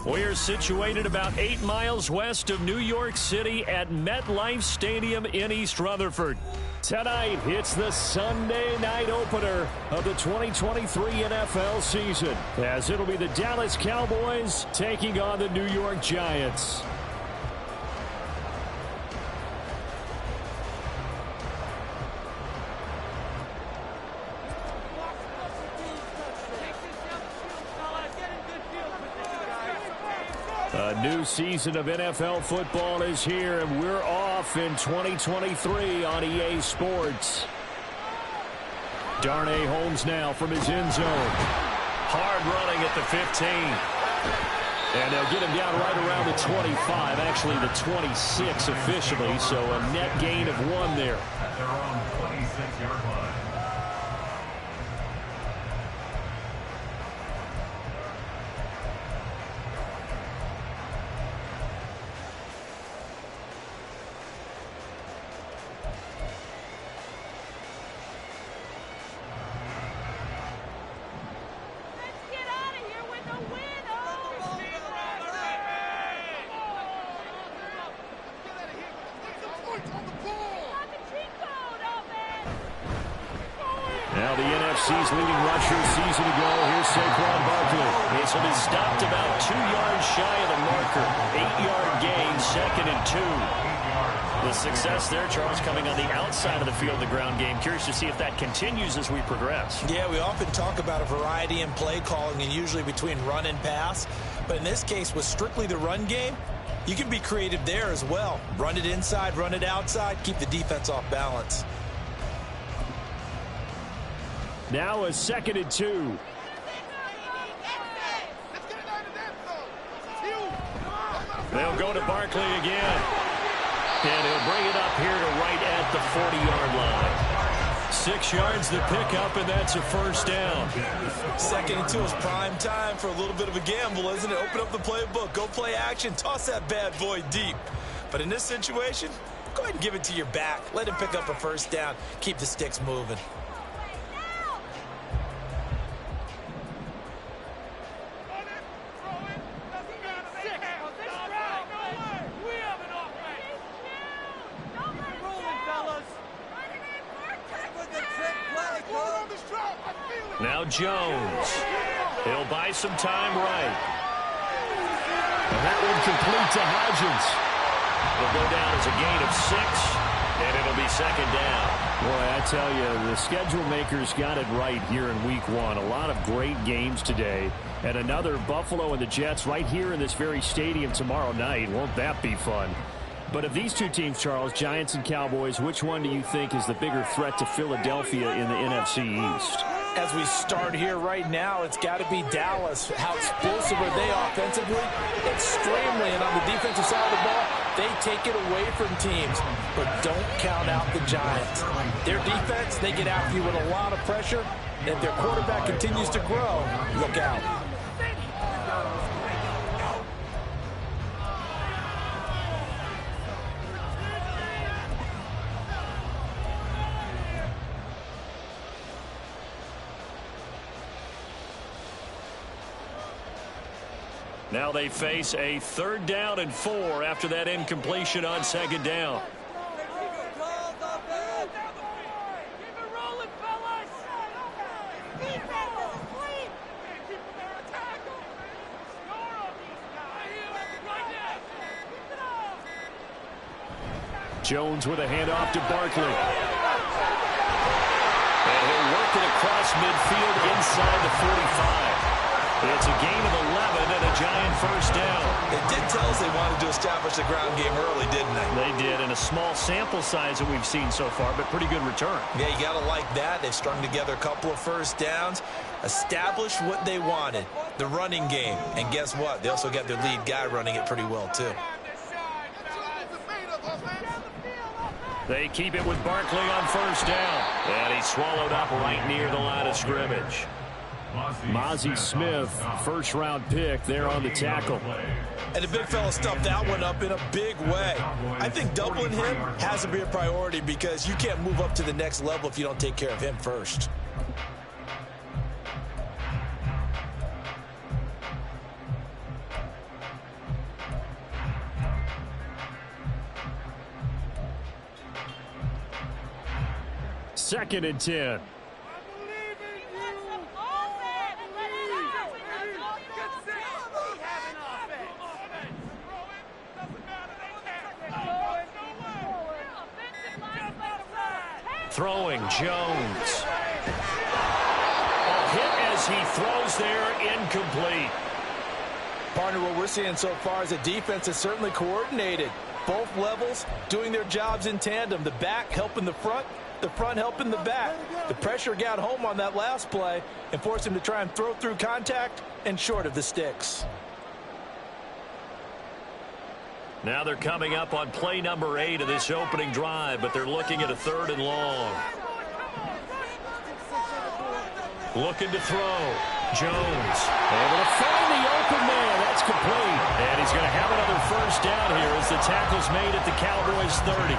We're situated about 8 miles west of New York City at MetLife Stadium in East Rutherford. Tonight, it's the Sunday night opener of the 2023 NFL season, as it'll be the Dallas Cowboys taking on the New York Giants. A new season of NFL football is here, and we're off in 2023 on EA Sports. Darnay Holmes now from his end zone. Hard running at the 15. And they'll get him down right around the 25, actually the 26 officially, so a net gain of 1 there. At their own 26-yard line. Now the NFC's leading rusher season ago. Here's Saquon Barkley. This will be stopped about 2 yards shy of the marker. 8-yard gain, 2nd and 2. The success there, Charles, coming on the outside of the field, the ground game. Curious to see if that continues as we progress. Yeah, we often talk about a variety in play calling and usually between run and pass. But in this case, with strictly the run game, you can be creative there as well. Run it inside, run it outside, keep the defense off balance. Now a 2nd and 2. They'll go to Barkley again. And he'll bring it up here to right at the 40-yard line. 6 yards the pickup, and that's a first down. 2nd and 2 is prime time for a little bit of a gamble, isn't it? Open up the playbook, go play action, toss that bad boy deep. But in this situation, go ahead and give it to your back. Let him pick up a first down. Keep the sticks moving. Now Jones. He'll buy some time right. And that one complete to Hodgins. It'll go down as a gain of 6, and it'll be 2nd down. Boy, I tell you, the schedule makers got it right here in Week 1. A lot of great games today. And another Buffalo and the Jets right here in this very stadium tomorrow night. Won't that be fun? But of these two teams, Charles, Giants and Cowboys, which one do you think is the bigger threat to Philadelphia in the NFC East? As we start here right now, it's got to be Dallas. How explosive are they offensively? Extremely. And on the defensive side of the ball, they take it away from teams. But don't count out the Giants. Their defense, they get after you with a lot of pressure. And if their quarterback continues to grow, look out. Now they face a 3rd down and 4 after that incompletion on 2nd down. Jones with a handoff to Barkley. And he'll work it across midfield inside the 45. It's a gain of 11 and a Giant first down. They did tell us they wanted to establish the ground game early, didn't they? They did, in a small sample size that we've seen so far, but pretty good return. Yeah, you got to like that. They've strung together a couple of first downs, established what they wanted, the running game. And guess what? They also got their lead guy running it pretty well, too. They keep it with Barkley on first down. And he's swallowed up right near the line of scrimmage. Mozzie Smith, first-round pick there on the tackle. And the big fella stuffed that one up in a big way. I think doubling him has to be a priority because you can't move up to the next level if you don't take care of him first. 2nd and 10. Throwing, Jones. Hit as he throws there, incomplete. Partner, what we're seeing so far is the defense is certainly coordinated. Both levels doing their jobs in tandem. The back helping the front helping the back. The pressure got home on that last play and forced him to try and throw through contact and short of the sticks. Now they're coming up on play number 8 of this opening drive, but they're looking at a 3rd and long. Looking to throw. Jones able to find the open man. That's complete. And he's going to have another first down here as the tackle's made at the Cowboys' 30.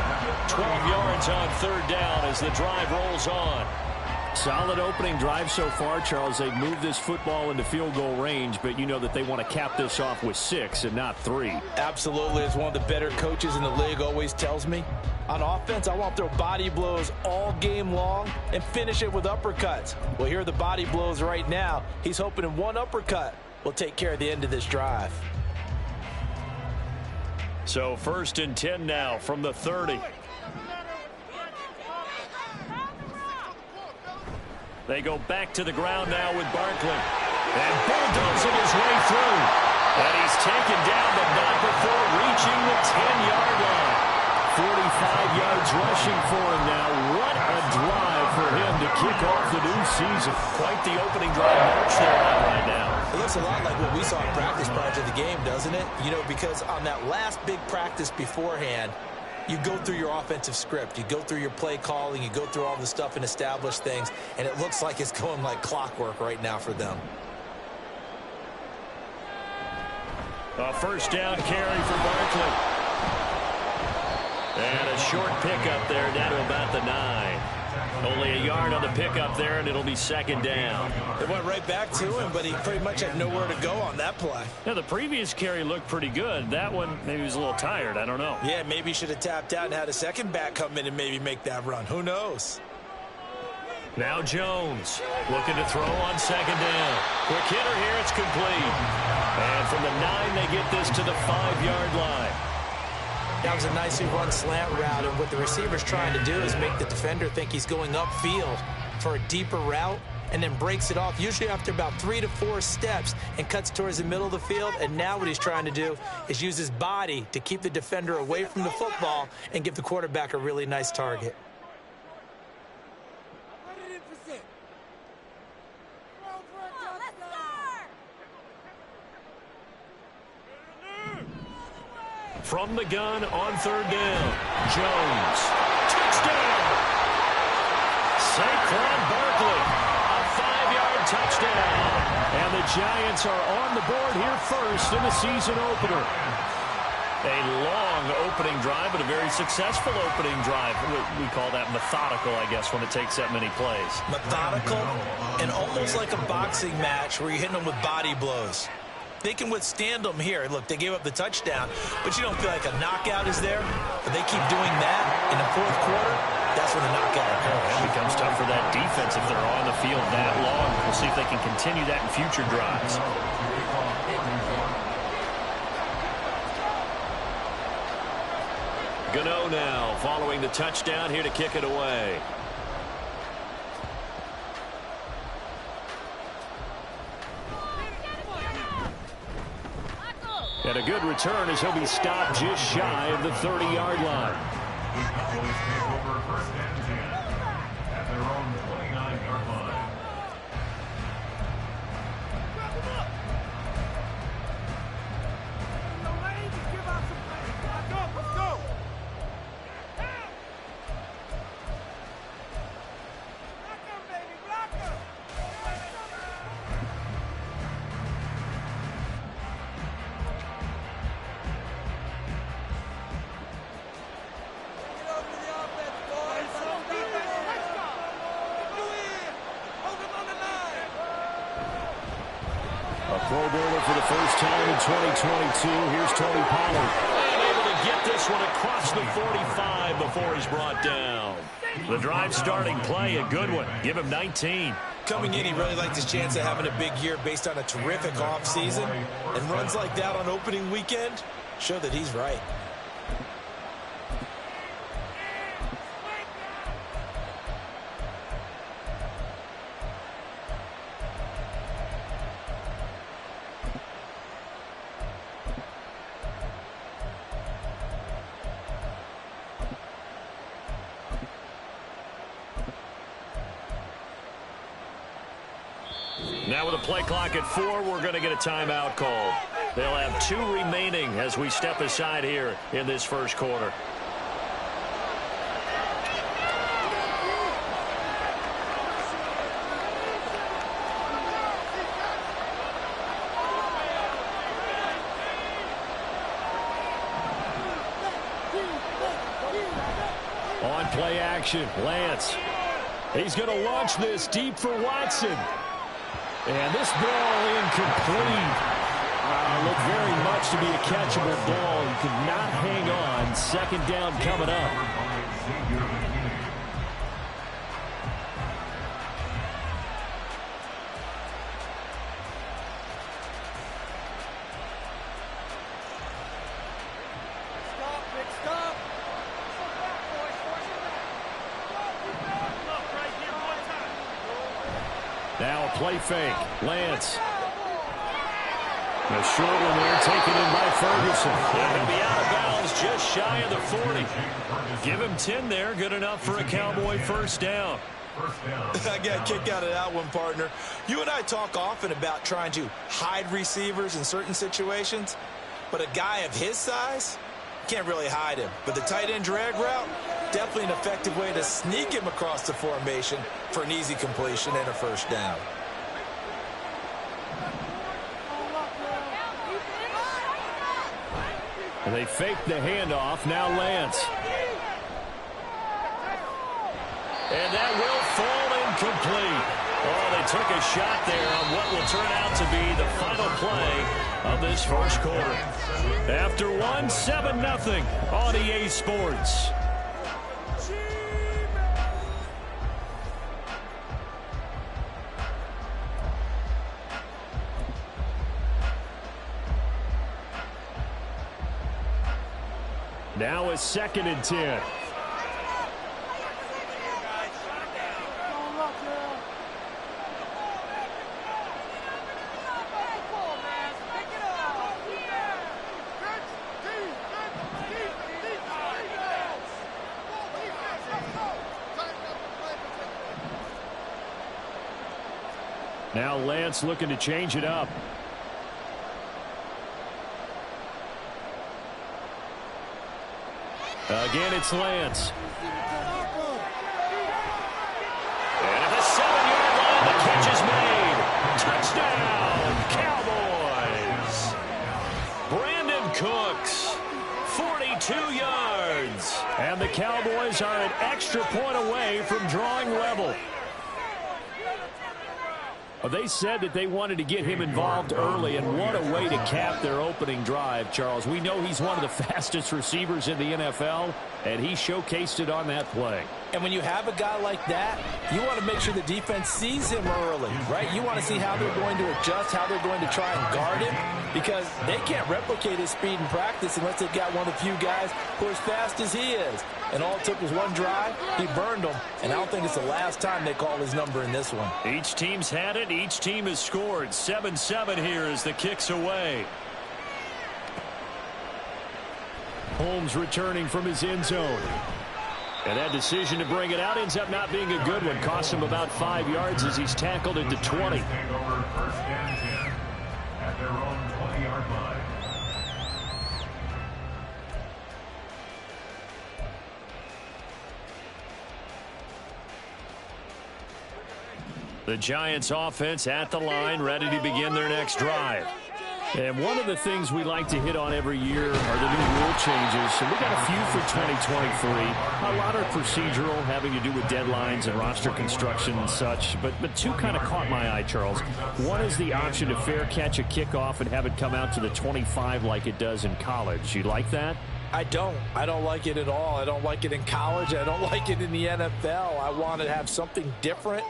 12 yards on 3rd down as the drive rolls on. Solid opening drive so far, Charles. They've moved this football into field goal range, but you know that they want to cap this off with 6 and not 3. Absolutely. As one of the better coaches in the league always tells me, on offense, I want to throw body blows all game long and finish it with uppercuts. Well, here are the body blows right now. He's hoping in one uppercut will take care of the end of this drive. So 1st and 10 now from the 30. They go back to the ground now with Barkley. And bulldozing his way through. And he's taken down, but not before reaching the 10-yard line. 45 yards rushing for him now. What a drive for him to kick off the new season. Quite the opening drive march there right now. It looks a lot like what we saw in practice prior to the game, doesn't it? You know, because on that last big practice beforehand, you go through your offensive script. You go through your play calling. You go through all the stuff and establish things. And it looks like it's going like clockwork right now for them. A first down carry for Barkley. And a short pickup there down to about the 9. Only a yard on the pickup there, and it'll be 2nd down. It went right back to him, but he pretty much had nowhere to go on that play. Yeah, the previous carry looked pretty good. That one, maybe he was a little tired. I don't know. Yeah, maybe he should have tapped out and had a second back come in and maybe make that run. Who knows? Now Jones looking to throw on 2nd down. Quick hitter here. It's complete. And from the 9, they get this to the 5-yard line. That was a nicely run slant route, and what the receiver's trying to do is make the defender think he's going upfield for a deeper route and then breaks it off, usually after about 3 to 4 steps, and cuts towards the middle of the field. And now what he's trying to do is use his body to keep the defender away from the football and give the quarterback a really nice target. From the gun on 3rd down. Jones. Touchdown. Saquon Barkley. A 5-yard touchdown. And the Giants are on the board here first in the season opener. A long opening drive, but a very successful opening drive. We call that methodical, I guess, when it takes that many plays. Methodical and almost like a boxing match where you're hitting them with body blows. They can withstand them here. Look, they gave up the touchdown, but you don't feel like a knockout is there. But they keep doing that in the 4th quarter. That's when the knockout occurs. It becomes tough for that defense if they're on the field that long. We'll see if they can continue that in future drives. Gano now following the touchdown here to kick it away. And a good return as he'll be stopped just shy of the 30-yard line. The Cowboys take over 1st and 10 at their own 29-yard line. Pro Bowler for the first time in 2022. Here's Tony Pollard. And able to get this one across the 45 before he's brought down. The drive starting play, a good one. Give him 19. Coming in, he really liked his chance of having a big year based on a terrific offseason. And runs like that on opening weekend show that he's right. Now with a play clock at 4, we're going to get a timeout called. They'll have 2 remaining as we step aside here in this first quarter. On play action, Lance. He's going to launch this deep for Watson. And this ball incomplete. Looked very much to be a catchable ball. He could not hang on. Second down coming up. Now a play fake. Lance. A short one there, taken in by Ferguson. And he'll be out of bounds just shy of the 40. Give him 10 there. Good enough for a Cowboy first down. I got a kick out of that one, partner. You and I talk often about trying to hide receivers in certain situations. But a guy of his size, can't really hide him. But the tight end drag route, definitely an effective way to sneak him across the formation for an easy completion and a first down. And they fake the handoff. Now Lance. And that will fall incomplete. Oh, they took a shot there on what will turn out to be the final play of this first quarter. After one, 7-0 on EA Sports. Now it's 2nd and 10. Now Lance looking to change it up. Again, it's Lance. And at the 7-yard line, the catch is made. Touchdown, Cowboys. Brandon Cooks, 42 yards. And the Cowboys are an extra point away from drawing level. Well, they said that they wanted to get him involved early, and what a way to cap their opening drive, Charles. We know he's one of the fastest receivers in the NFL, and he showcased it on that play. And when you have a guy like that, you want to make sure the defense sees him early, right? You want to see how they're going to adjust, how they're going to try and guard him, because they can't replicate his speed in practice unless they've got one of the few guys who are as fast as he is. And all it took was one drive. He burned them, and I don't think it's the last time they call his number in this one. Each team's had it. Each team has scored. 7-7 here as the kick's away. Holmes returning from his end zone. And that decision to bring it out ends up not being a good one. Cost him about 5 yards as he's tackled at the 20. Take over 1st and 10 at their own 20-yard line. The Giants offense at the line, ready to begin their next drive. And one of the things we like to hit on every year are the new rule changes. And we got a few for 2023. A lot are procedural, having to do with deadlines and roster construction and such. But two kind of caught my eye, Charles. One is the option to fair catch a kickoff and have it come out to the 25 like it does in college. You like that? I don't like it at all. I don't like it in college. I don't like it in the NFL. I want to have something different,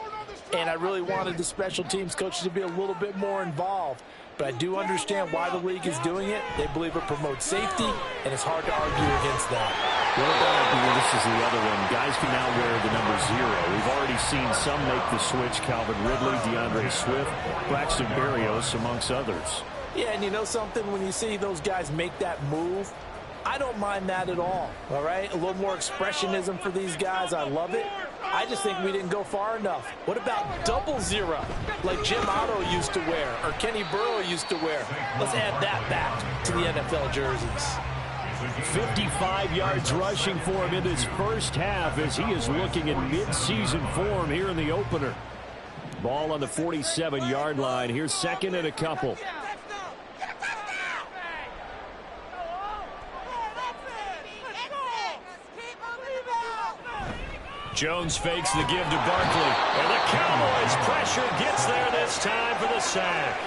and I really wanted the special teams coaches to be a little bit more involved. But I do understand why the league is doing it. They believe it promotes safety, and it's hard to argue against that. What about, this is the other one, guys can now wear the number 0. We've already seen some make the switch, Calvin Ridley, DeAndre Swift, Braxton Berrios, amongst others. Yeah, and you know something? When you see those guys make that move, I don't mind that at all right? A little more expressionism for these guys. I love it. I just think we didn't go far enough. What about 00, like Jim Otto used to wear or Kenny Burrow used to wear? Let's add that back to the NFL jerseys. 55 yards rushing for him in his first half as he is looking in mid-season form here in the opener. Ball on the 47-yard line. Here's second and a couple. Jones fakes the give to Barkley. And the Cowboys pressure gets there this time for the sack.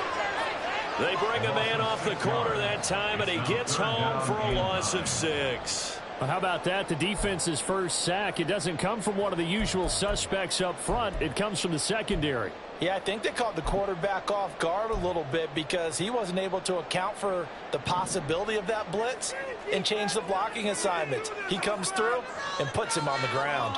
They bring a man off the corner that time, and he gets home for a loss of 6. Well, how about that? The defense's first sack. It doesn't come from one of the usual suspects up front. It comes from the secondary. Yeah, I think they caught the quarterback off guard a little bit because he wasn't able to account for the possibility of that blitz and change the blocking assignments. He comes through and puts him on the ground.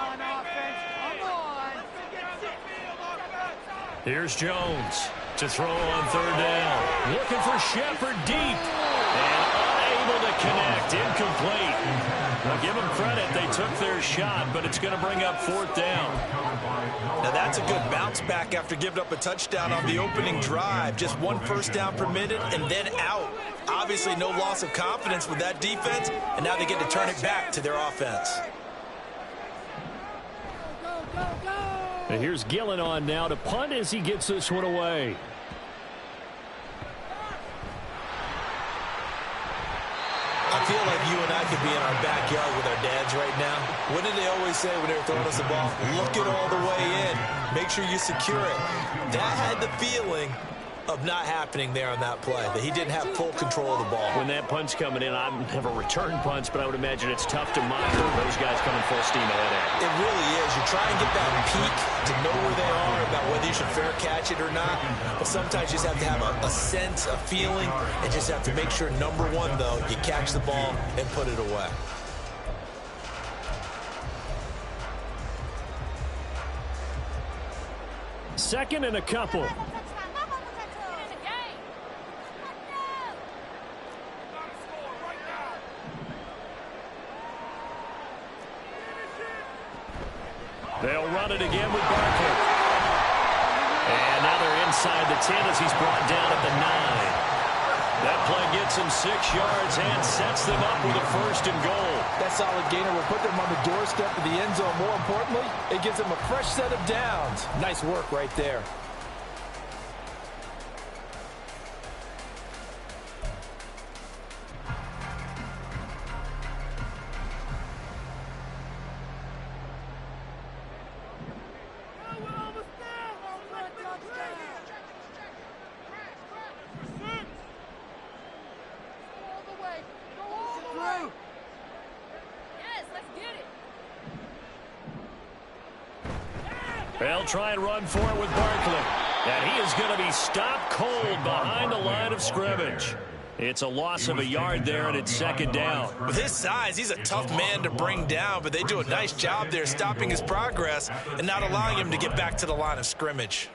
Here's Jones to throw on third down. Looking for Shepard deep. And unable to connect. Incomplete. Now give them credit. They took their shot, but it's going to bring up fourth down. Now that's a good bounce back after giving up a touchdown on the opening drive. Just 1 first down per minute and then out. Obviously no loss of confidence with that defense, and now they get to turn it back to their offense. And here's Gillen on now to punt as he gets this one away. I feel like you and I could be in our backyard with our dads right now. What did they always say when they were throwing us the ball? Look it all the way in. Make sure you secure it. That had the feeling of not happening there on that play, that he didn't have full control of the ball. When that punch coming in, I never return punts, but I would imagine it's tough to monitor those guys coming full steam ahead at. It really is. You try and get that peek to know where they are, about whether you should fair catch it or not. But sometimes you just have to have a sense, a feeling, and just have to make sure, number one, though, you catch the ball and put it away. Second and a couple. They'll run it again with Barkley. And now they're inside the 10 as he's brought down at the 9. That play gets him 6 yards and sets them up with a first and goal. That solid gainer will put them on the doorstep of the end zone. More importantly, it gives them a fresh set of downs. Nice work right there. They'll try and run for it with Barkley. And he is going to be stopped cold behind the line of scrimmage. It's a loss of a yard there, and it's second down. With his size, he's a tough man to bring down, but they do a nice job there stopping his progress and not allowing him to get back to the line of scrimmage.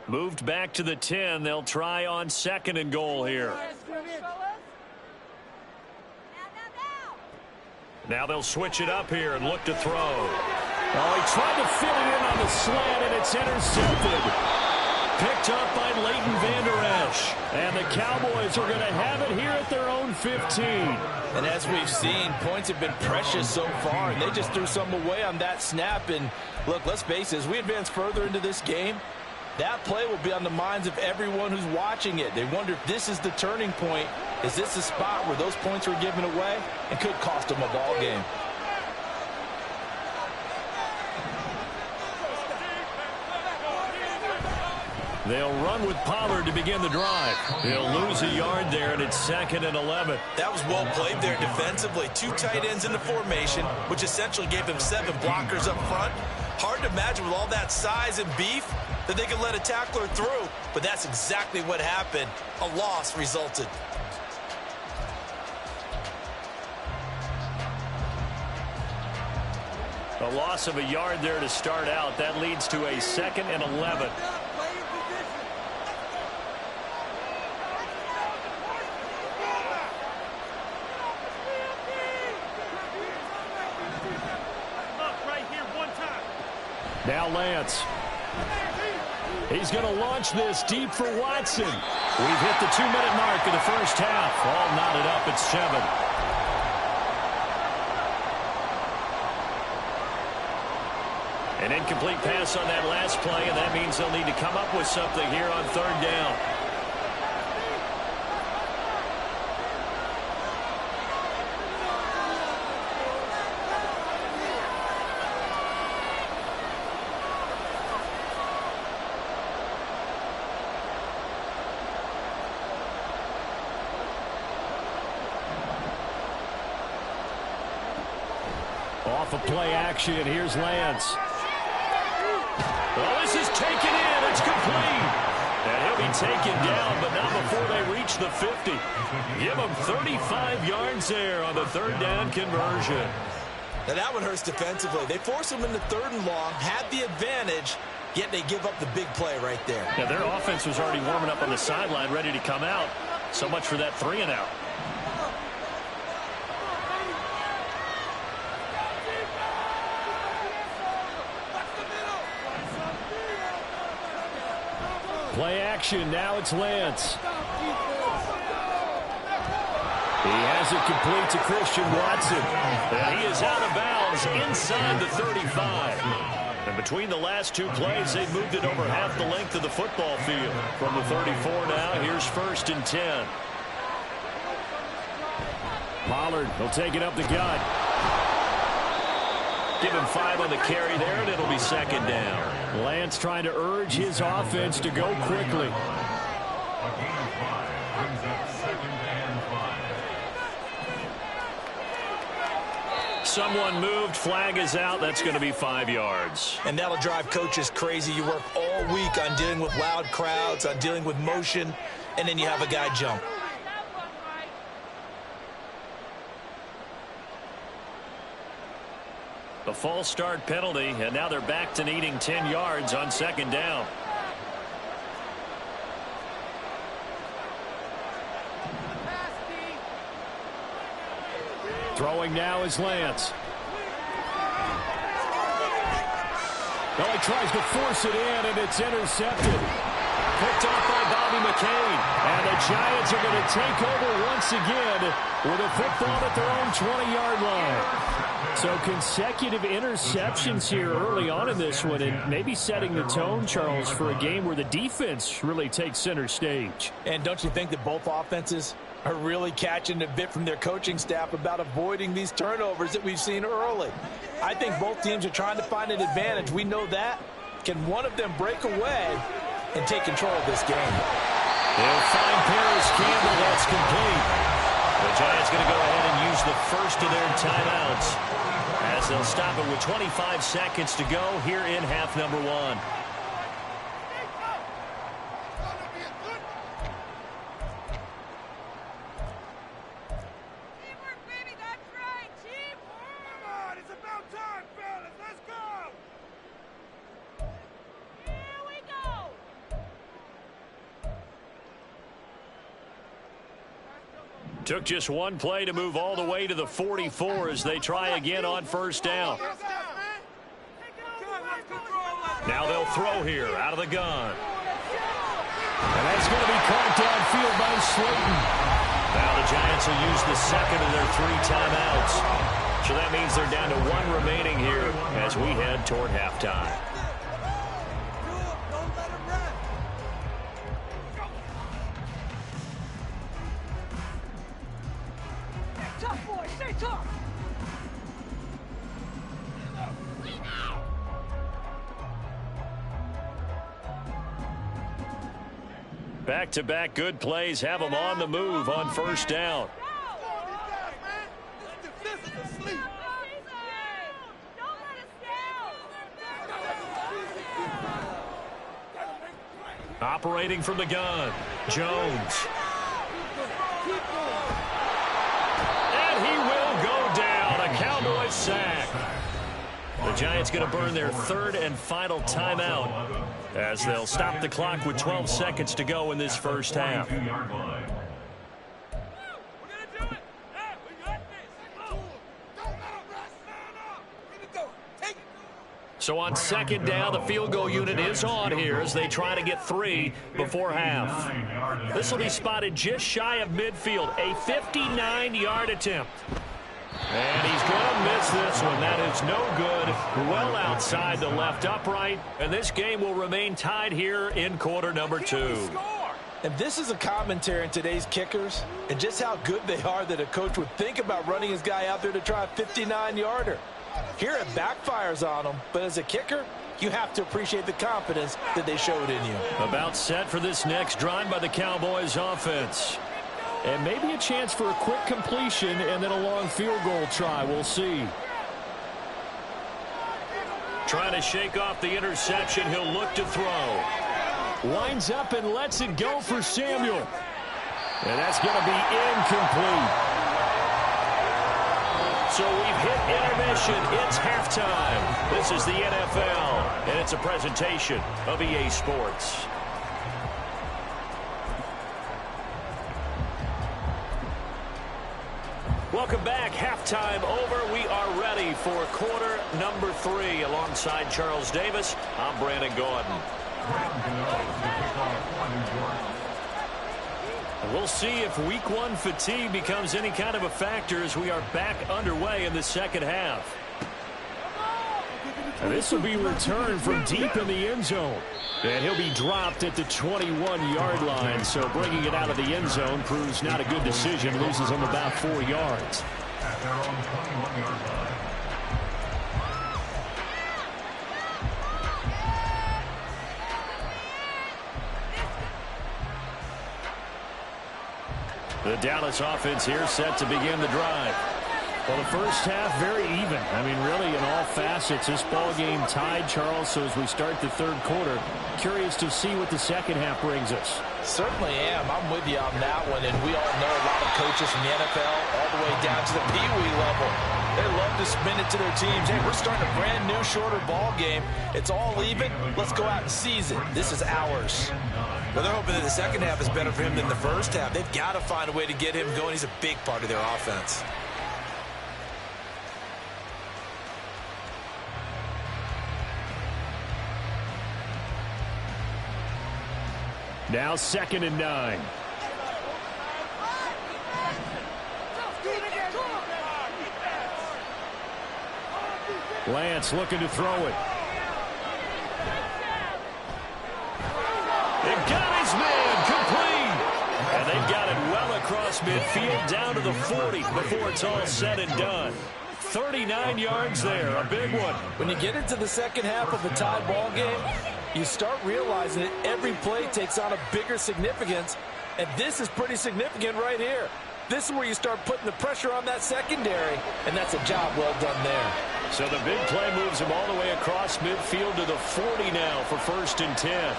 Moved back to the 10. They'll try on second and goal here. Now they'll switch it up here and look to throw. Oh, he tried to fit it in on the slant, and it's intercepted. Picked up by Leighton Vander Esch. And the Cowboys are going to have it here at their own 15. And as we've seen, points have been precious so far, and they just threw some away on that snap. And look, let's face it, as we advance further into this game, that play will be on the minds of everyone who's watching it. They wonder if this is the turning point. Is this the spot where those points were given away and could cost them a ball game? They'll run with Pollard to begin the drive. He'll lose a yard there, and it's 2nd and 11. That was well played there defensively. 2 tight ends in the formation, which essentially gave him 7 blockers up front. Hard to imagine with all that size and beef that they could let a tackler through, but that's exactly what happened. A loss resulted. A loss of a yard there to start out. That leads to a 2nd and 11. Now Lance. He's going to launch this deep for Watson. We've hit the 2-minute mark of the first half. All knotted up at 7. An incomplete pass on that last play, and that means they'll need to come up with something here on 3rd down. Off of play action, here's Lance. Well, this is taken in. It's complete. And he'll be taken down, but not before they reach the 50. Give him 35 yards there on the 3rd down conversion. Now that one hurts defensively. They force him into 3rd and long, had the advantage, yet they give up the big play right there. Yeah, their offense was already warming up on the sideline, ready to come out. So much for that 3 and out. Play action, now it's Lance. He has it complete to Christian Watson. And he is out of bounds inside the 35. And between the last 2 plays, they've moved it over half the length of the football field. From the 34 now, here's 1st and 10. Pollard will take it up the gut. Give him 5 on the carry there, and it'll be 2nd down. Lance trying to urge his offense to go quickly. A gain of 5 brings up 2nd and 5. Someone moved, flag is out. That's going to be 5 yards. And that'll drive coaches crazy. You work all week on dealing with loud crowds, on dealing with motion, and then you have a guy jump. A false start penalty, and now they're back to needing 10 yards on 2nd down. Throwing now is Lance. Well, he tries to force it in, and it's intercepted. Picked off by Bobby McCain. And the Giants are going to take over once again with a football at their own 20-yard line. So consecutive interceptions here early on in this one, and maybe setting the tone, Charles, for a game where the defense really takes center stage. And don't you think that both offenses are really catching a bit from their coaching staff about avoiding these turnovers that we've seen early? I think both teams are trying to find an advantage. We know that. Can one of them break away and take control of this game? They'll find Paris Campbell. That's complete. The Giants going to go ahead and use the first of their timeouts as they'll stop it with 25 seconds to go here in half number 1. Took just one play to move all the way to the 44 as they try again on 1st down. Now they'll throw here out of the gun. And that's going to be caught downfield by Slayton. Now the Giants will use the 2nd of their 3 timeouts. So that means they're down to 1 remaining here as we head toward halftime. Back-to-back good plays have them on the move on first down. Operating from the gun, Jones. And he will go down, a Cowboys sack. The Giants going to burn their third and final timeout as they'll stop the clock with 12 seconds to go in this first half. So on second down, the field goal unit is on here as they try to get 3 before half. This will be spotted just shy of midfield, a 59-yard attempt. And he's going to miss this one. That is no good. Well outside the left upright. And this game will remain tied here in quarter number 2. And this is a commentary on today's kickers and just how good they are that a coach would think about running his guy out there to try a 59-yarder. Here it backfires on him, but as a kicker, you have to appreciate the confidence that they showed in you. About set for this next drive by the Cowboys offense. And maybe a chance for a quick completion and then a long field goal try. We'll see. Trying to shake off the interception. He'll look to throw. Winds up and lets it go for Samuel. And that's going to be incomplete. So we've hit intermission. It's halftime. This is the NFL, and it's a presentation of EA Sports. Welcome back. Halftime over. We are ready for quarter number 3. Alongside Charles Davis, I'm Brandon Gordon. And we'll see if week 1 fatigue becomes any kind of a factor as we are back underway in the second half. And this will be returned from deep in the end zone. And he'll be dropped at the 21-yard line. So bringing it out of the end zone proves not a good decision. Loses him about 4 yards. At their own 21-yard line. The Dallas offense here set to begin the drive. Well, the first half very even. I mean, really in all facets. This ball game tied, Charles. So as we start the third quarter, curious to see what the second half brings us. Certainly am. I'm with you on that one. And we all know a lot of coaches from the NFL all the way down to the Pee-wee level. They love to spin it to their teams. Hey, we're starting a brand new, shorter ball game. It's all even. Let's go out and seize it. This is ours. Well, they're hoping that the second half is better for him than the first half. They've got to find a way to get him going. He's a big part of their offense. Now 2nd and 9. Lance looking to throw it. They got his man complete. And they've got it well across midfield down to the 40 before it's all said and done. 39 yards there, a big one. When you get into the second half of a tied ball game, you start realizing that every play takes on a bigger significance, and this is pretty significant right here. This is where you start putting the pressure on that secondary, and that's a job well done there. So the big play moves him all the way across midfield to the 40 now for 1st and 10.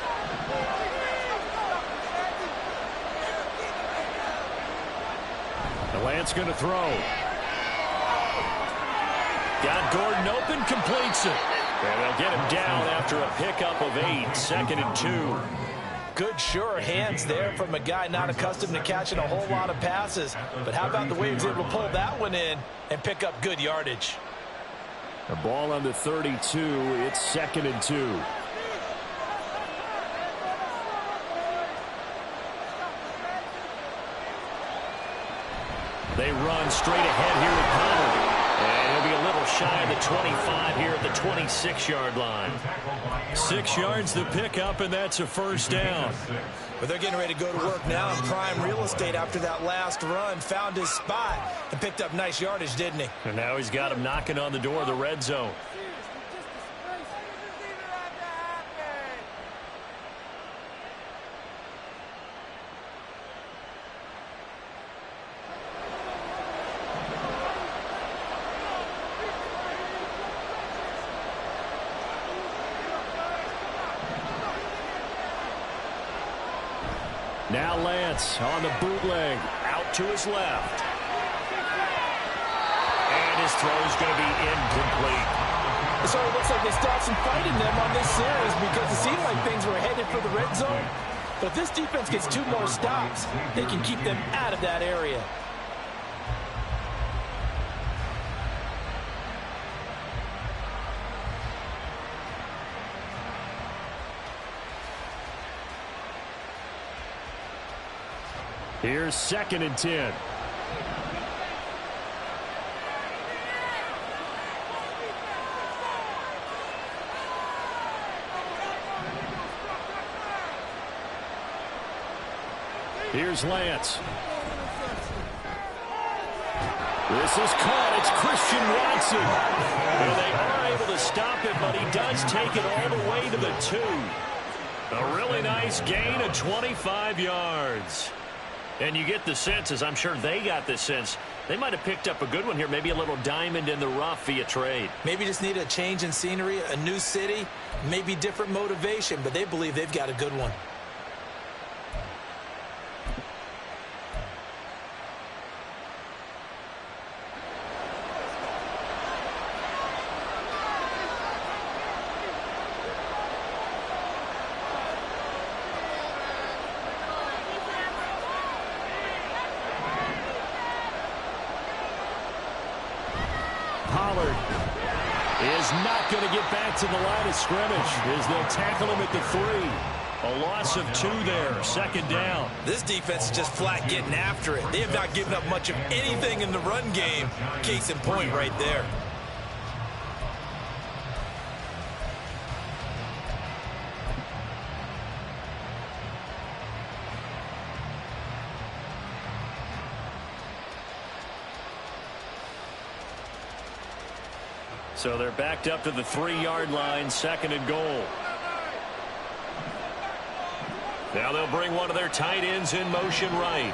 The Lance going to throw. Got Gordon open, completes it. And they'll get him down after a pickup of 8, 2nd and 2. Good, sure hands there from a guy not accustomed to catching a whole lot of passes. But how about the way he was able to pull that one in and pick up good yardage? The ball on the 32. It's 2nd and 2. They run straight ahead here with Pollard. And he'll be a little shy of the 25 here at the 26-yard line. 6 yards the pickup, and that's a 1st down. But they're getting ready to go to work now in prime real estate after that last run. Found his spot and picked up nice yardage, didn't he? And now he's got him knocking on the door of the red zone. Now Lance on the bootleg. Out to his left. And his throw is going to be incomplete. So it looks like they stopped some fight in them on this series because it seemed like things were headed for the red zone. But if this defense gets 2 more stops, they can keep them out of that area. Here's 2nd and 10. Here's Lance. This is caught. It's Christian Watson. And they are able to stop it, but he does take it all the way to the 2. A really nice gain of 25 yards. And you get the sense, as I'm sure they got the sense, they might have picked up a good one here, maybe a little diamond in the rough via trade. Maybe just need a change in scenery, a new city, maybe different motivation, but they believe they've got a good one. Pollard is not going to get back to the line of scrimmage as they'll tackle him at the 3. A loss of 2 there, 2nd down. This defense is just flat getting after it. They have not given up much of anything in the run game. Case in point right there. So they're backed up to the 3-yard line, 2nd and goal. Now they'll bring one of their tight ends in motion right.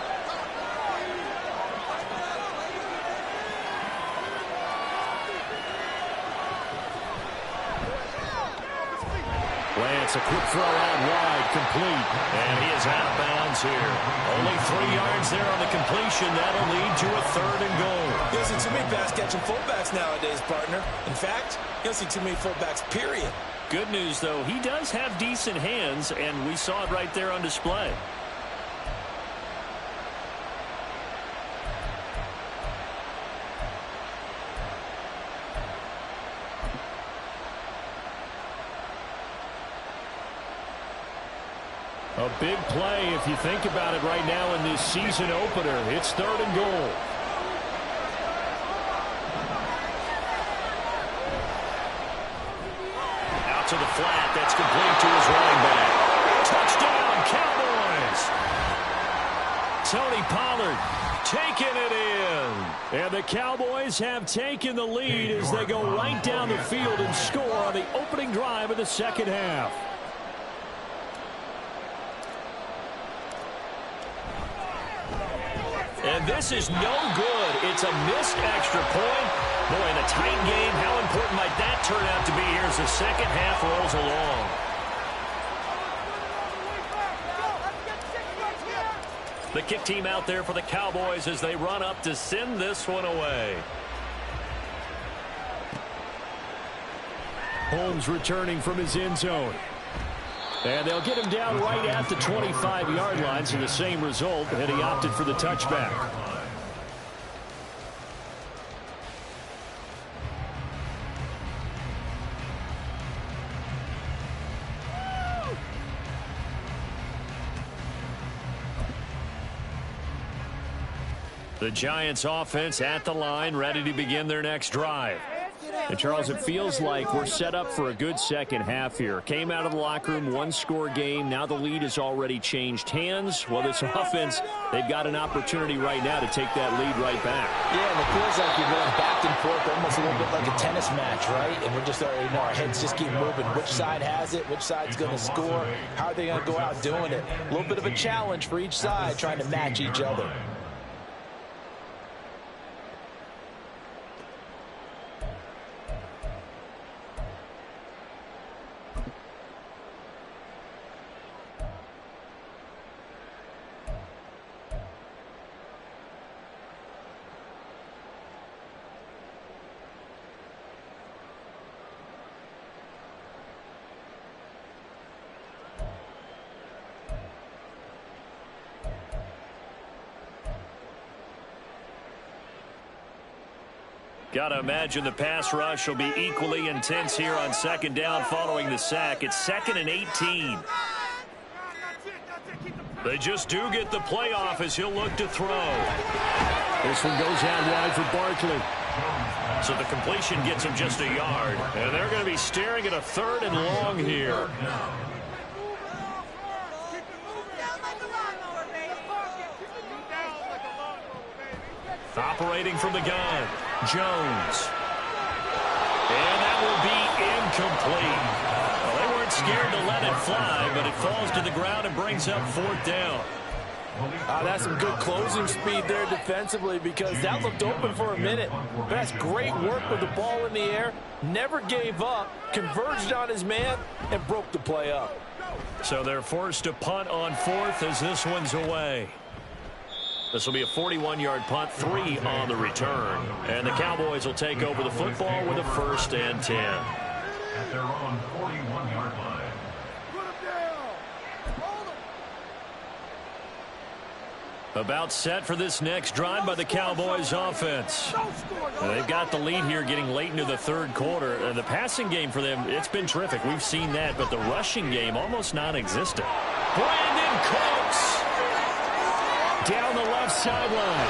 Lance, a quick throw out wide, complete. And he is out of bounds here. Only 3 yards there on the completion. That'll lead to a 3rd and goal. You don't see too many pass-catching fullbacks nowadays, partner. In fact, you don't see too many fullbacks, period. Good news, though, he does have decent hands, and we saw it right there on display. A big play, if you think about it right now in this season opener. It's 3rd and goal. Out to the flat. That's complete to his running back. Touchdown, Cowboys. Tony Pollard taking it in. And the Cowboys have taken the lead as they go right down the field and score on the opening drive of the 2nd half. And this is no good. It's a missed extra point. Boy, in a tight game, how important might that turn out to be here as the 2nd half rolls along? The kick team out there for the Cowboys as they run up to send this one away. Holmes returning from his end zone. And they'll get him down right at the 25-yard line, so the same result, and he opted for the touchback. The Giants offense at the line, ready to begin their next drive. And, Charles, it feels like we're set up for a good 2nd half here. Came out of the locker room, 1-score game. Now the lead has already changed hands. Well, this offense, they've got an opportunity right now to take that lead right back. Yeah, and it feels like you're going back and forth, almost a little bit like a tennis match, right? And we're just already know our heads just keep moving. Which side has it? Which side's going to score? How are they going to go out doing it? A little bit of a challenge for each side, trying to match each other. Got to imagine the pass rush will be equally intense here on second down following the sack. It's 2nd and 18. They just do get the playoff as he'll look to throw. This one goes out wide for Barkley. So the completion gets him just a yard. And they're going to be staring at a 3rd and long here. Operating from the gun, Jones. And that will be incomplete. Well, they weren't scared to let it fly, but it falls to the ground and brings up 4th down. That's some good closing speed there defensively, because that looked open for a minute. But that's great work with the ball in the air. Never gave up, converged on his man, and broke the play up. So they're forced to punt on 4th as this one's away. This will be a 41-yard punt, 3 on the return. And the Cowboys will take over the football with a 1st and 10. At their own 41-yard line. About set for this next drive by the Cowboys offense. They've got the lead here getting late into the 3rd quarter. The passing game for them, it's been terrific. We've seen that, but the rushing game almost non-existent. Brandon Cooks down the left sideline.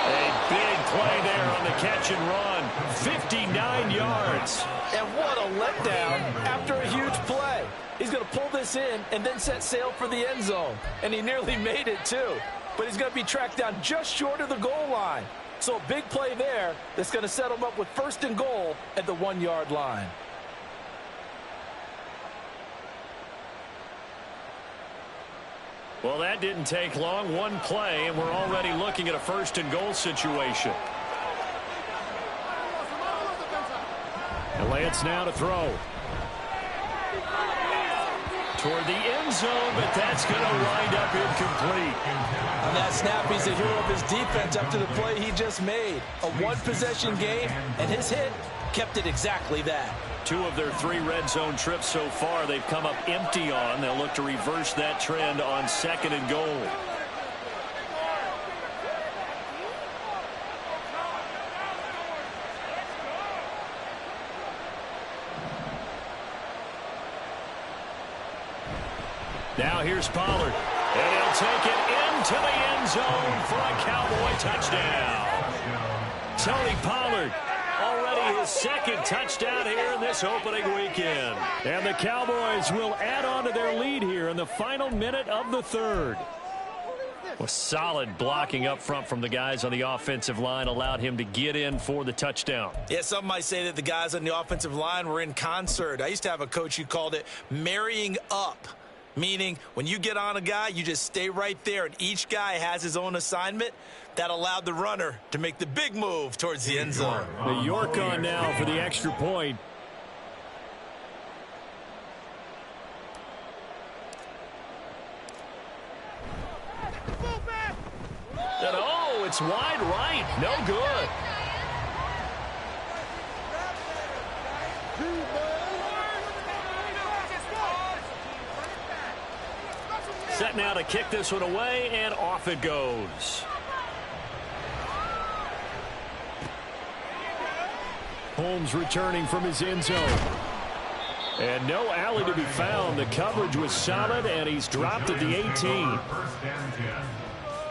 A big play there on the catch and run. 59 yards. And what a letdown after a huge play. He's going to pull this in and then set sail for the end zone. And he nearly made it, too. But he's going to be tracked down just short of the goal line. So a big play there that's going to set him up with 1st and goal at the 1-yard line. Well, that didn't take long. One play, and we're already looking at a 1st and goal situation. And Lance now to throw. Toward the end zone, but that's going to wind up incomplete. On that snap, he's the hero of his defense up to the play he just made. A 1-possession game, and his hit kept it exactly that. 2 of their 3 red zone trips so far they've come up empty on. They'll look to reverse that trend on 2nd and goal. Now here's Pollard. And he'll take it into the end zone for a Cowboy touchdown. Tony Pollard, already his 2nd touchdown here in this opening weekend. And the Cowboys will add on to their lead here in the final minute of the 3rd. Well, solid blocking up front from the guys on the offensive line allowed him to get in for the touchdown. Yeah, some might say that the guys on the offensive line were in concert. I used to have a coach who called it marrying up. Meaning, when you get on a guy, you just stay right there, and each guy has his own assignment. That allowed the runner to make the big move towards the end zone. The York on now for the extra point. And oh, it's wide right. No good. Set now to kick this one away, and off it goes. Holmes returning from his end zone. And no alley to be found. The coverage was solid, and he's dropped at the 18. 1st and 10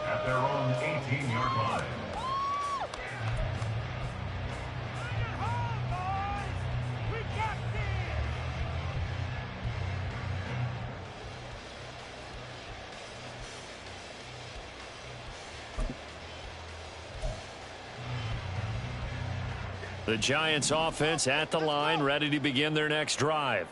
at their own 18-yard line. The Giants offense at the line, ready to begin their next drive.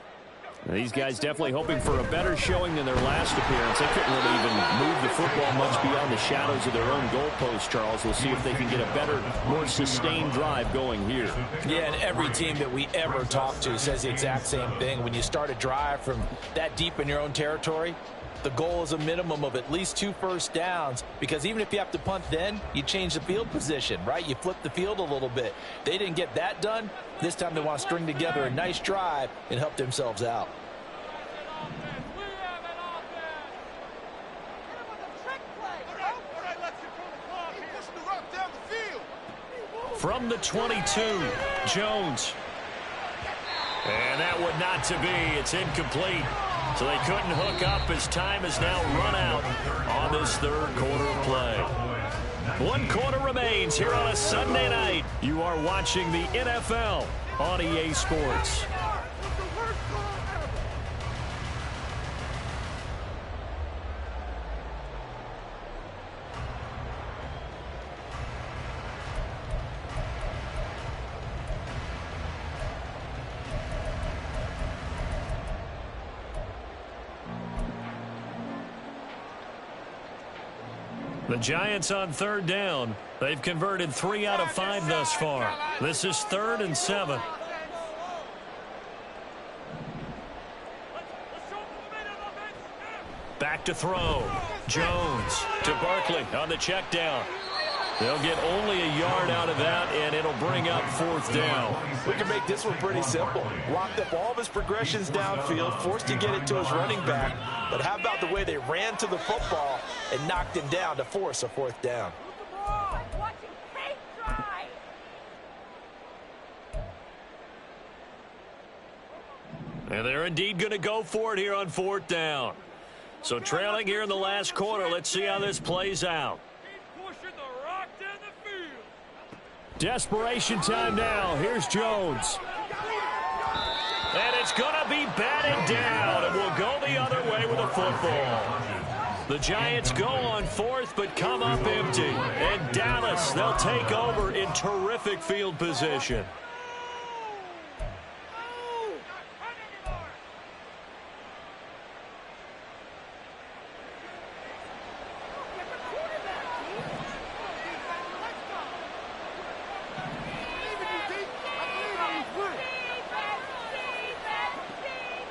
These guys definitely hoping for a better showing than their last appearance. They couldn't really even move the football much beyond the shadows of their own goalpost, Charles. We'll see if they can get a better, more sustained drive going here. Yeah, and every team that we ever talk to says the exact same thing. When you start a drive from that deep in your own territory, the goal is a minimum of at least 2 first downs, because even if you have to punt then, you change the field position, right? You flip the field a little bit. They didn't get that done. This time they want to string together a nice drive and help themselves out. From the 22, Jones. And that would not to be. It's incomplete. So they couldn't hook up as time has now run out on this third quarter of play. 1 quarter remains here on a Sunday night. You are watching the NFL on EA Sports. The Giants on third down. They've converted 3 out of 5 thus far. This is 3rd and 7. Back to throw. Jones to Barkley on the check down. They'll get only a yard out of that, and it'll bring up 4th down. We can make this one pretty simple. Locked up all of his progressions downfield, forced to get it to his running back. But how about the way they ran to the football and knocked him down to force a 4th down? And they're indeed going to go for it here on 4th down. So trailing here in the last quarter, let's see how this plays out. Desperation time now. Here's Jones. And it's going to be batted down, and we'll go the other way with a football. The Giants go on 4th, but come up empty. And Dallas, they'll take over in terrific field position.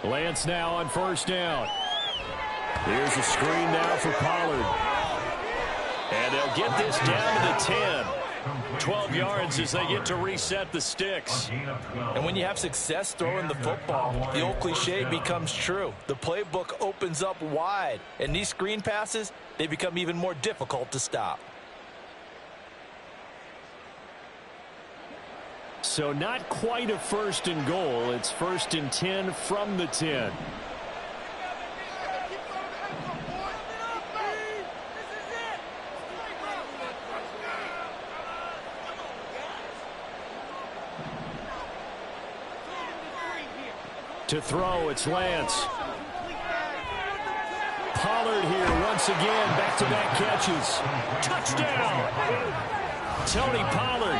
Lance now on 1st down. Here's a screen now for Pollard. And they'll get this down to the 10. 12 yards as they get to reset the sticks. And when you have success throwing the football, the old cliche becomes true. The playbook opens up wide. And these screen passes, they become even more difficult to stop. So not quite a 1st and goal. It's 1st and 10 from the 10. To throw, it's Lance. Pollard here once again, back-to-back catches. Touchdown! Tony Pollard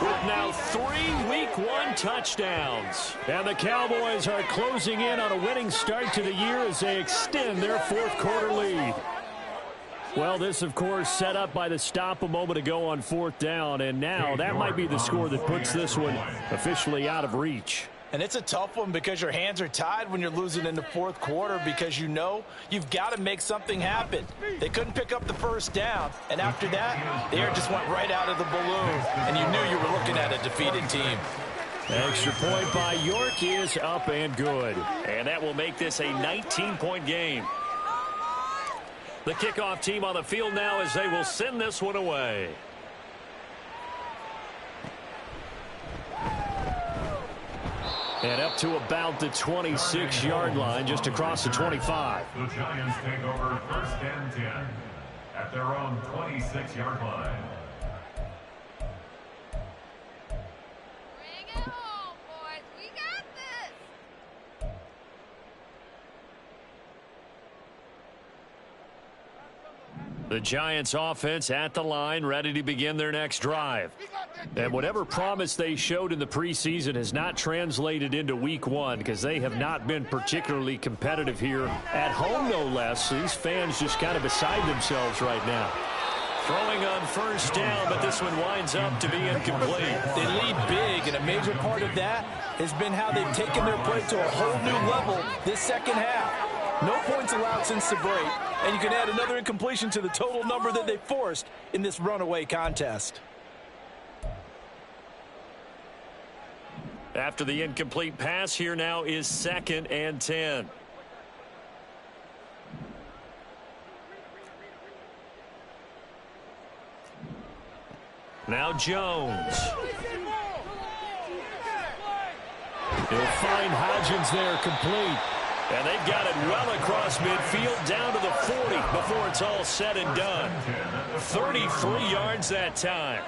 with now 3 Week 1 touchdowns. And the Cowboys are closing in on a winning start to the year as they extend their 4th quarter lead. Well, this, of course, set up by the stop a moment ago on 4th down, and now that might be the score that puts this one officially out of reach. And it's a tough one because your hands are tied when you're losing in the 4th quarter because you know you've got to make something happen. They couldn't pick up the 1st down, and after that, the air just went right out of the balloon, and you knew you were looking at a defeated team. Extra point by York is up and good. And that will make this a 19-point game. The kickoff team on the field now as they will send this one away. And up to about the 26-yard line, just across the 25. The Giants take over 1st and 10 at their own 26-yard line. Bring it home, boys. We got this. The Giants offense at the line, ready to begin their next drive. And whatever promise they showed in the preseason has not translated into Week 1 because they have not been particularly competitive here at home, no less. These fans just kind of beside themselves right now. Throwing on 1st down, but this one winds up to be incomplete. They lead big, and a major part of that has been how they've taken their play to a whole new level this second half. No points allowed since the break, and you can add another incompletion to the total number that they forced in this runaway contest. After the incomplete pass, here now is 2nd and 10. Now Jones. He'll find Hodgins there complete. And they've got it well across midfield down to the 40 before it's all said and done. 33 yards that time.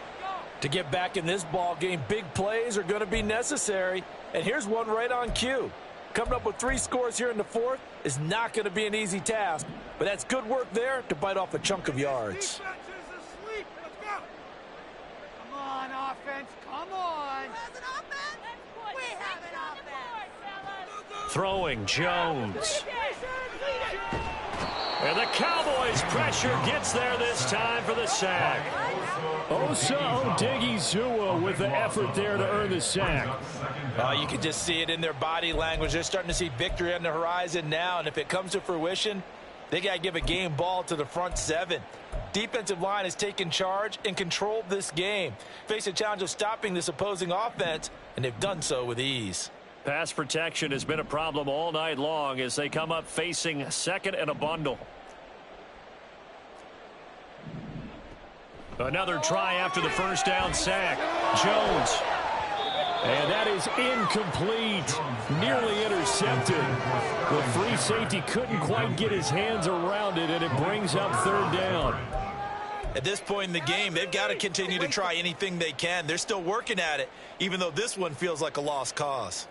To get back in this ball game, big plays are going to be necessary. And here's one right on cue. Coming up with 3 scores here in the 4th is not going to be an easy task. But that's good work there to bite off a chunk of yards. Come on, offense. Come on. We have an offense. Throwing Jones. And the Cowboys' pressure gets there this time for the sack. Osa Odighizuwa with the effort there to earn the sack. You can just see it in their body language. They're starting to see victory on the horizon now, and if it comes to fruition, they got to give a game ball to the front 7. Defensive line has taken charge and controlled this game. Face a challenge of stopping this opposing offense, and they've done so with ease. Pass protection has been a problem all night long as they come up facing 2nd and a bundle. Another try after the first down sack. Jones. And that is incomplete. Nearly intercepted. The free safety couldn't quite get his hands around it, and it brings up 3rd down. At this point in the game, they've got to continue to try anything they can. They're still working at it, even though this one feels like a lost cause.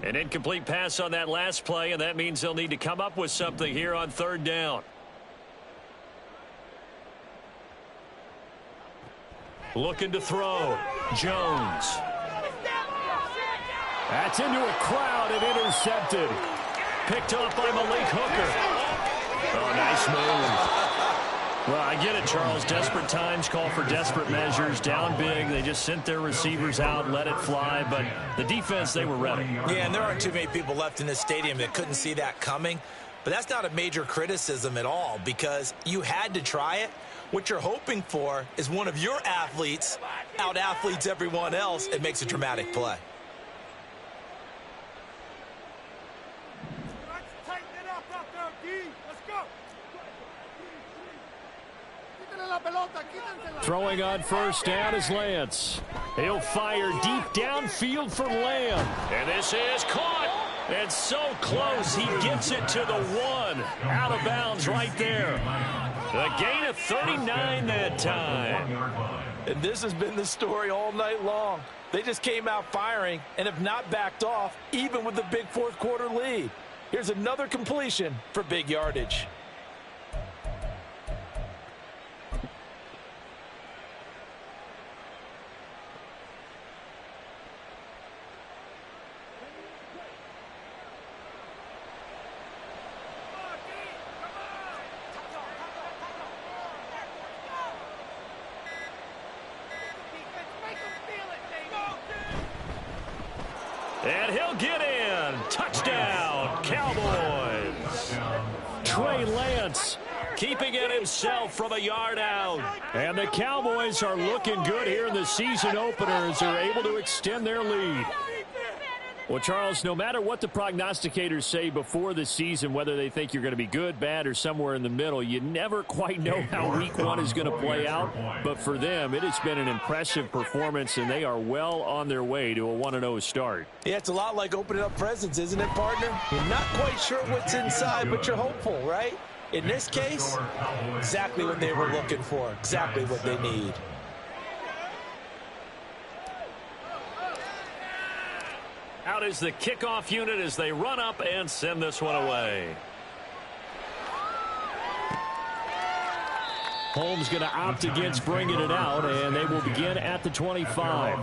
An incomplete pass on that last play, and that means they'll need to come up with something here on 3rd down. Looking to throw. Jones. That's into a crowd and intercepted. Picked off by Malik Hooker. Oh, nice move. Well, I get it, Charles. Desperate times call for desperate measures. Down big, they just sent their receivers out, let it fly. But the defense, they were ready. Yeah, and there aren't too many people left in this stadium that couldn't see that coming. But that's not a major criticism at all because you had to try it. What you're hoping for is one of your athletes out-athletes everyone else and makes a dramatic play. Let's tighten it up out there, D. Let's go. Throwing on 1st down is Lance. He'll fire deep downfield for Lamb. And this is caught. And so close, he gets it to the 1. Out of bounds right there. A gain of 39 that time. And this has been the story all night long. They just came out firing and have not backed off, even with the big 4th quarter lead. Here's another completion for big yardage. And he'll get in. Touchdown, Cowboys. Trey Lance keeping it himself from a yard out. And the Cowboys are looking good here in the season opener as they're able to extend their lead. Well, Charles, no matter what the prognosticators say before the season, whether they think you're going to be good, bad, or somewhere in the middle, you never quite know how week 1 is going to play out. But for them, it has been an impressive performance, and they are well on their way to a 1-0 start. Yeah, it's a lot like opening up presents, isn't it, partner? You're not quite sure what's inside, but you're hopeful, right? In this case, exactly what they were looking for, exactly what they need. Out is the kickoff unit as they run up and send this one away. Holmes going to opt against bringing it out, and they will begin at the 25.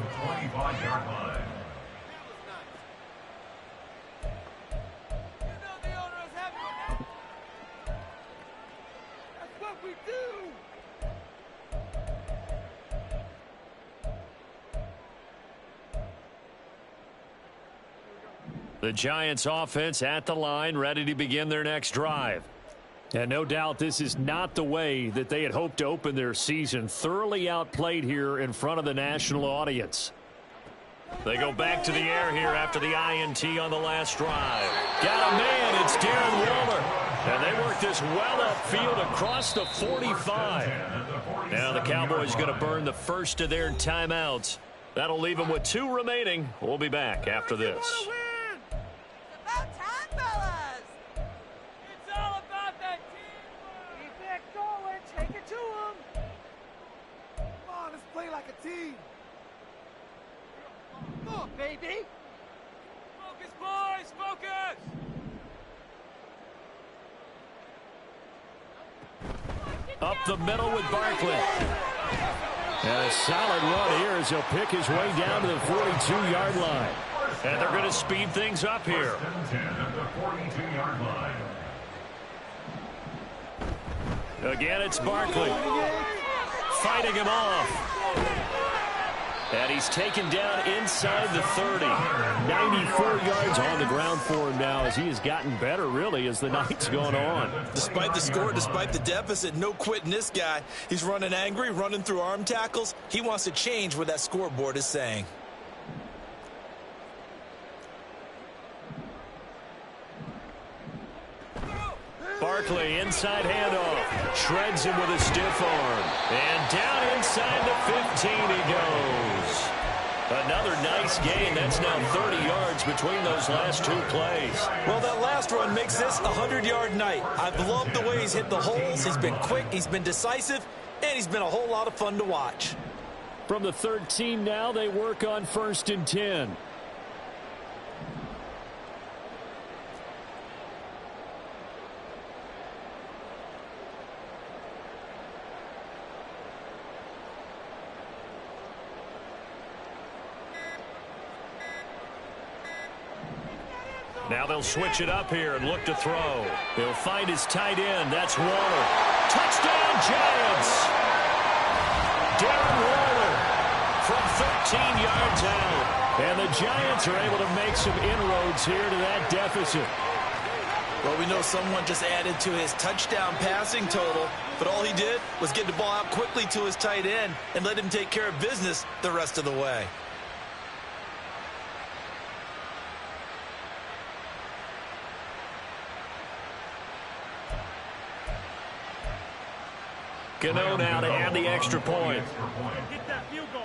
The Giants offense at the line, ready to begin their next drive. And no doubt this is not the way that they had hoped to open their season. Thoroughly outplayed here in front of the national audience. They go back to the air here after the INT on the last drive. Got a man. It's Darren Waller. And they work this well upfield across the 45. Now the Cowboys going to burn the first of their timeouts. That'll leave them with 2 remaining. We'll be back after this. It's about time, fellas. It's all about that teamwork. Keep it going. Take it to them. Come on, let's play like a team. Come on, baby. Focus, boys. Focus. Up the middle with Barkley. And a solid run here as he'll pick his way down to the 42-yard line. And they're going to speed things up here. First and 10 at the 42-yard line. Again, it's Barkley. Fighting him off. And he's taken down inside the 30. 94 yards on the ground for him now as he has gotten better, really, as the night's gone on. Despite the score, despite the deficit, no quitting this guy. He's running angry, running through arm tackles. He wants to change what that scoreboard is saying. Barkley, inside handoff. Shreds him with a stiff arm. And down inside the 15 he goes. Another nice gain. That's now 30 yards between those last 2 plays. Well, that last run makes this a 100-yard night. I've loved the way he's hit the holes. He's been quick, he's been decisive, and he's been a whole lot of fun to watch. From the 13 now, they work on 1st and 10. Now they'll switch it up here and look to throw. He'll find his tight end. That's Waller. Touchdown, Giants! Darren Waller from 13 yards out. And the Giants are able to make some inroads here to that deficit. Well, we know someone just added to his touchdown passing total, but all he did was get the ball out quickly to his tight end and let him take care of business the rest of the way. Gano now to add the extra point. Get that field goal.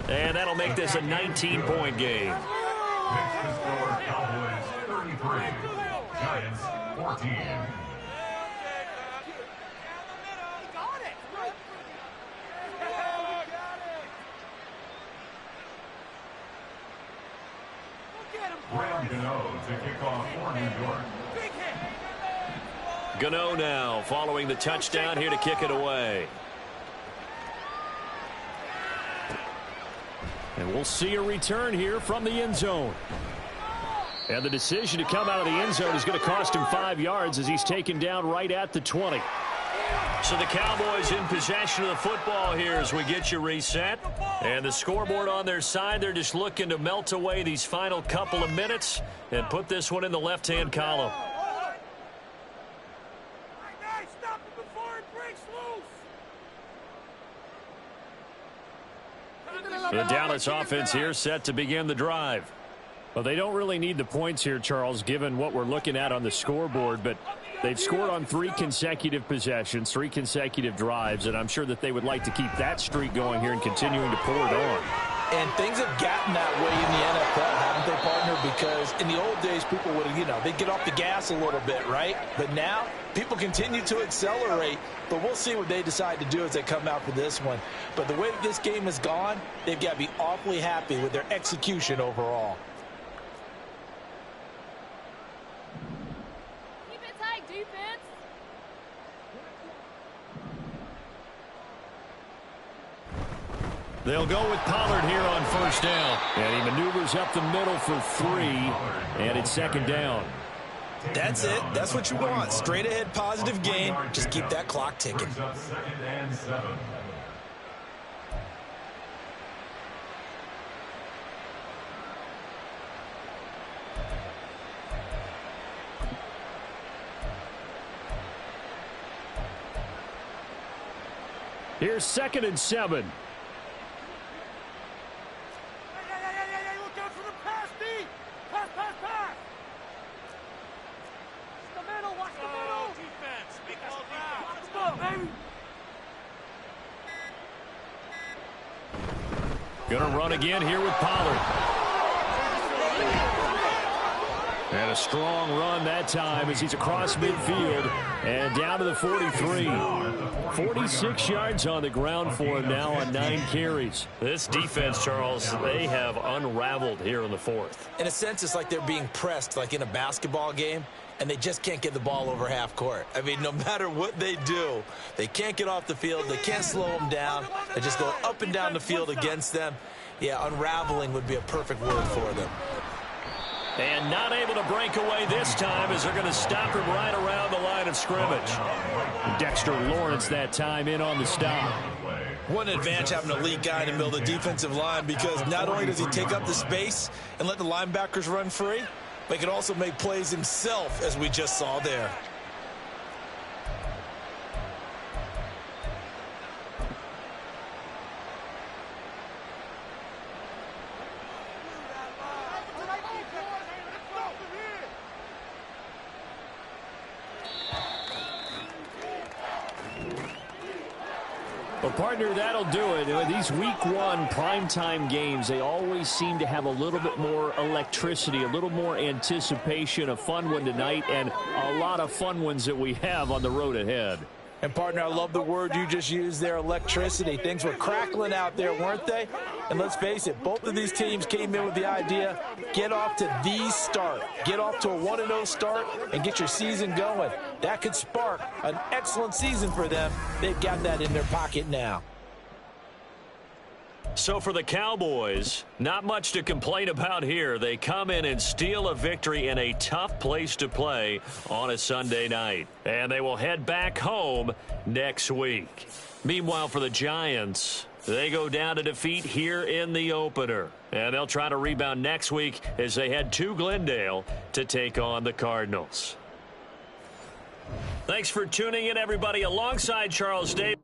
And that'll make this a 19-point game. Next to score, Cowboys 33, Giants 14. Graham Gano to kick off for New York. Gano now following the touchdown here to kick it away. And we'll see a return here from the end zone. And the decision to come out of the end zone is going to cost him 5 yards as he's taken down right at the 20. So the Cowboys in possession of the football here as we get you reset. And the scoreboard on their side, they're just looking to melt away these final couple of minutes and put this one in the left-hand column. Stop it before it breaks loose. The Dallas offense here set to begin the drive. Well, they don't really need the points here, Charles, given what we're looking at on the scoreboard, but they've scored on 3 consecutive possessions, 3 consecutive drives, and I'm sure that they would like to keep that streak going here and continuing to pour it on. And things have gotten that way in the NFL, haven't they, partner? Because in the old days, people would, they'd get off the gas a little bit, right? But now, people continue to accelerate, but we'll see what they decide to do as they come out for this one. But the way that this game has gone, they've got to be awfully happy with their execution overall. Keep it tight, defense. They'll go with Pollard here on first down. And he maneuvers up the middle for 3, and it's second down. That's it. That's what you want. Straight ahead, positive gain. Just keep that clock ticking. Brings up 2nd and 7. Here's 2nd and 7. Look out for the pass, D. Pass. The middle, watch the middle. Defense, make us proud. Come on, baby. Gonna run again here with Pollard. And a strong run that time as he's across midfield and down to the 43. 46 yards on the ground for him now on 9 carries. This defense, Charles, they have unraveled here in the 4th. In a sense, it's like they're being pressed like in a basketball game, and they just can't get the ball over half court. I mean, no matter what they do, they can't get off the field. They can't slow them down. They just go up and down the field against them. Yeah, unraveling would be a perfect word for them. And not able to break away this time as they're going to stop him right around the line of scrimmage. Dexter Lawrence that time in on the stop. What an advantage having a elite guy in the middle of the defensive line, because not only does he take up the space and let the linebackers run free, but he can also make plays himself, as we just saw there. Well, partner, that'll do it. These week 1 primetime games, they always seem to have a little bit more electricity, a little more anticipation. A fun one tonight, and a lot of fun ones that we have on the road ahead. And, partner, I love the word you just used there, electricity. Things were crackling out there, weren't they? And let's face it, both of these teams came in with the idea, get off to the start. Get off to a 1-0 start and get your season going. That could spark an excellent season for them. They've got that in their pocket now. So for the Cowboys, not much to complain about here. They come in and steal a victory in a tough place to play on a Sunday night. And they will head back home next week. Meanwhile, for the Giants, they go down to defeat here in the opener. And they'll try to rebound next week as they head to Glendale to take on the Cardinals. Thanks for tuning in, everybody. Alongside Charles Davis.